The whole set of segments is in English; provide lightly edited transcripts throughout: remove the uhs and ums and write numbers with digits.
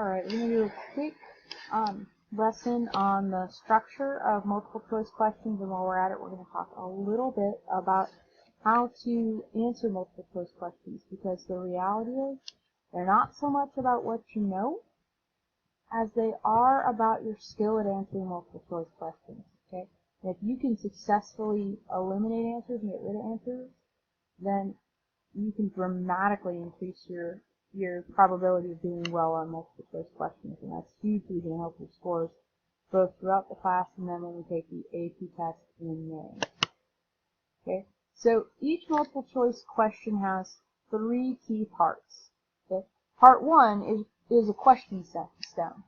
Alright, we're going to do a quick lesson on the structure of multiple choice questions, and while we're at it, we're going to talk a little bit about how to answer multiple choice questions, because the reality is they're not so much about what you know as they are about your skill at answering multiple choice questions. Okay? And if you can successfully eliminate answers and get rid of answers, then you can dramatically increase your probability of doing well on multiple choice questions, and that's hugely going to help your scores both throughout the class and then when we take the AP test in May. Okay, so each multiple choice question has 3 key parts. Okay? Part 1 is a question stem.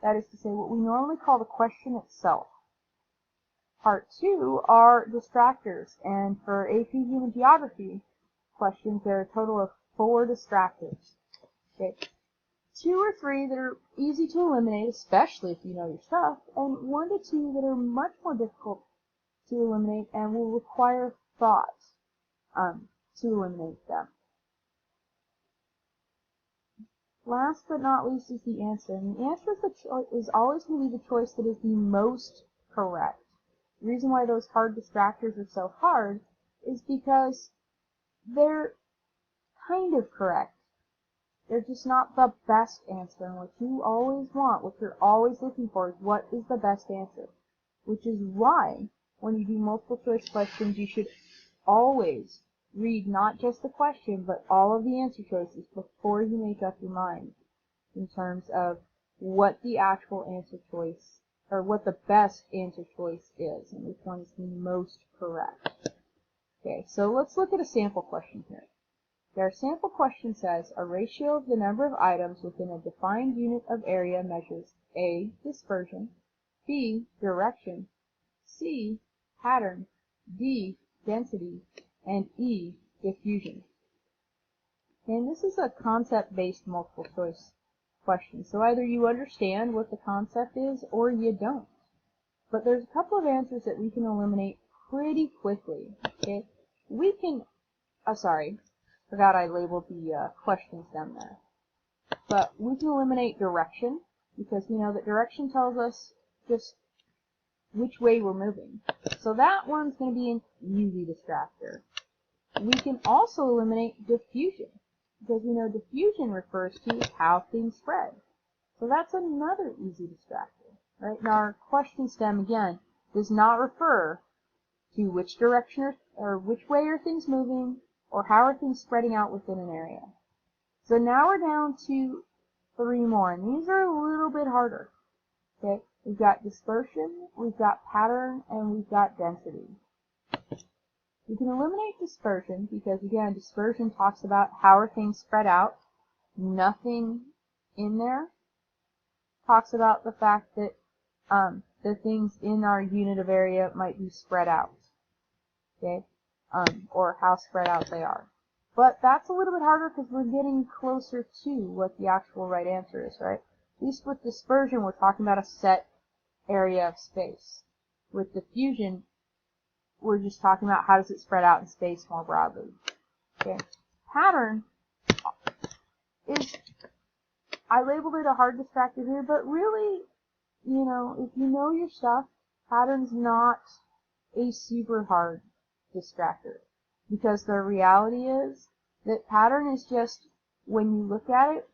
That is to say, what we normally call the question itself. Part 2 are distractors, and for AP Human Geography questions, there are a total of 4 distractors. Okay. 2 or 3 that are easy to eliminate, especially if you know your stuff, and 1 to 2 that are much more difficult to eliminate and will require thought to eliminate them. Last but not least is the answer, and the answer is always going to be the choice that is the most correct. The reason why those hard distractors are so hard is because they're kind of correct. They're just not the best answer, and what you always want, what you're always looking for, is what is the best answer. Which is why, when you do multiple choice questions, you should always read not just the question, but all of the answer choices before you make up your mind in terms of what the actual answer choice, or what the best answer choice is, and which one is the most correct. Okay, so let's look at a sample question here. Our sample question says, a ratio of the number of items within a defined unit of area measures A, dispersion, B, direction, C, pattern, D, density, and E, diffusion. And this is a concept-based multiple choice question, so either you understand what the concept is or you don't. But there's a couple of answers that we can eliminate pretty quickly. Okay, we can, forgot I labeled the questions down there. But we can eliminate direction, because we know that direction tells us just which way we're moving. So that one's going to be an easy distractor. We can also eliminate diffusion, because we know diffusion refers to how things spread. So that's another easy distractor. Right? Now our question stem, again, does not refer to which direction or which way are things moving, or how are things spreading out within an area. So now we're down to 3 more, and these are a little bit harder. Okay, we've got dispersion, we've got pattern, and we've got density. We can eliminate dispersion because, again, dispersion talks about how are things spread out. Nothing in there talks about the fact that the things in our unit of area might be spread out. Okay, or how spread out they are. But that's a little bit harder because we're getting closer to what the actual right answer is, right? At least with dispersion, we're talking about a set area of space. With diffusion, we're just talking about how does it spread out in space more broadly. Okay. Pattern is, I labeled it a hard distractor here, but really, you know, if you know your stuff, pattern's not a super hard distractor, because the reality is that pattern is just, when you look at it,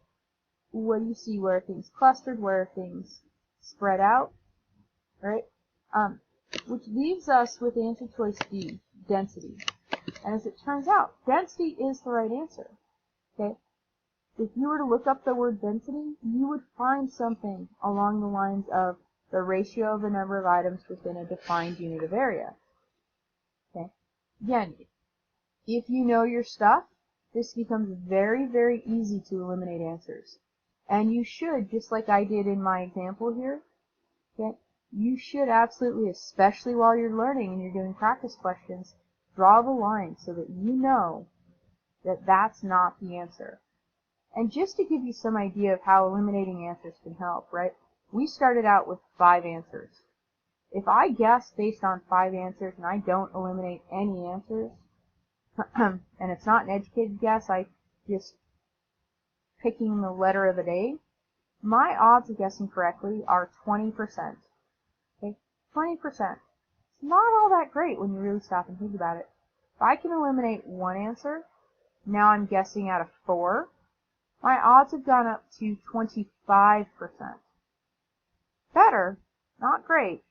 what do you see? Where are things clustered? Where are things spread out? Right? Which leaves us with answer choice D, density. And as it turns out, density is the right answer. Okay? If you were to look up the word density, you would find something along the lines of the ratio of the number of items within a defined unit of area. Okay? Again, if you know your stuff, this becomes very, very easy to eliminate answers. And you should, just like I did in my example here, okay, you should absolutely, especially while you're learning and you're doing practice questions, draw the line so that you know that that's not the answer. And just to give you some idea of how eliminating answers can help, right? We started out with 5 answers. If I guess based on 5 answers and I don't eliminate any answers, and it's not an educated guess, I just picking the letter of the day, my odds of guessing correctly are 20%. Okay, 20%. It's not all that great when you really stop and think about it. If I can eliminate one answer, now I'm guessing out of 4, my odds have gone up to 25%. Better, not great,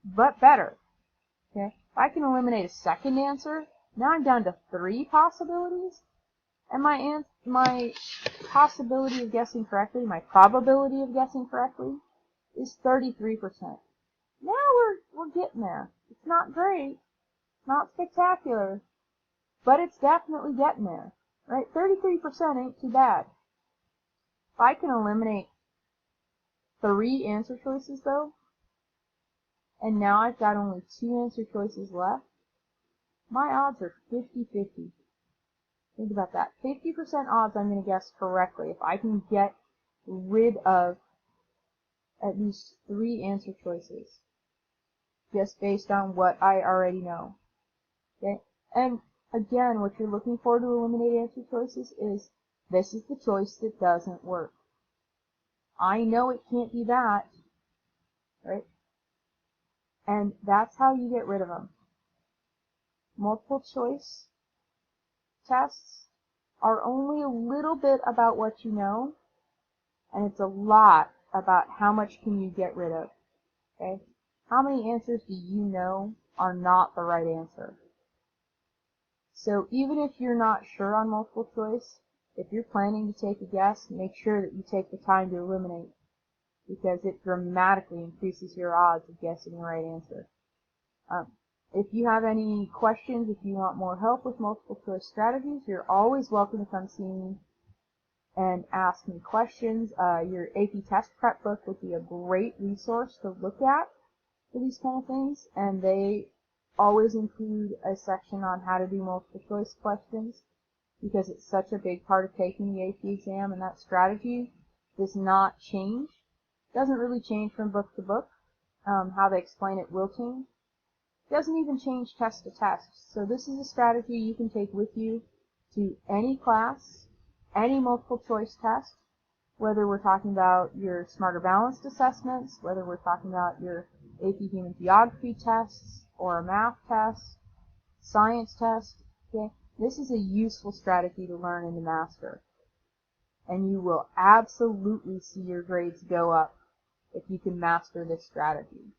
but better. Okay, if I can eliminate a second answer, now I'm down to 3 possibilities, and my possibility of guessing correctly, my probability of guessing correctly, is 33%. Now we're getting there. It's not great, not spectacular, but it's definitely getting there. Right? 33% ain't too bad. If I can eliminate 3 answer choices though, and now I've got only 2 answer choices left, my odds are 50-50. Think about that. 50% odds I'm going to guess correctly if I can get rid of at least 3 answer choices, just based on what I already know. Okay? And again, what you're looking for to eliminate answer choices is, this is the choice that doesn't work. I know it can't be that, right? And that's how you get rid of them. Multiple choice tests are only a little bit about what you know, and it's a lot about how much can you get rid of. Okay? How many answers do you know are not the right answer? So even if you're not sure on multiple choice, if you're planning to take a guess, make sure that you take the time to eliminate, because it dramatically increases your odds of guessing the right answer. If you have any questions, if you want more help with multiple choice strategies, you're always welcome to come see me and ask me questions. Your AP test prep book would be a great resource to look at for these kind of things, and they always include a section on how to do multiple choice questions, because it's such a big part of taking the AP exam, and that strategy does not change. It doesn't really change from book to book. How they explain it will change. It doesn't even change test to test. So this is a strategy you can take with you to any class, any multiple choice test, whether we're talking about your Smarter Balanced assessments, whether we're talking about your AP Human Geography tests, or a math test, science test. Okay? This is a useful strategy to learn and to master. And you will absolutely see your grades go up if you can master this strategy.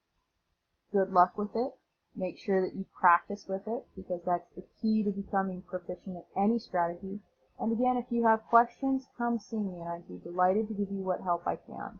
Good luck with it. Make sure that you practice with it, because that's the key to becoming proficient at any strategy. And again, if you have questions, come see me, and I'd be delighted to give you what help I can.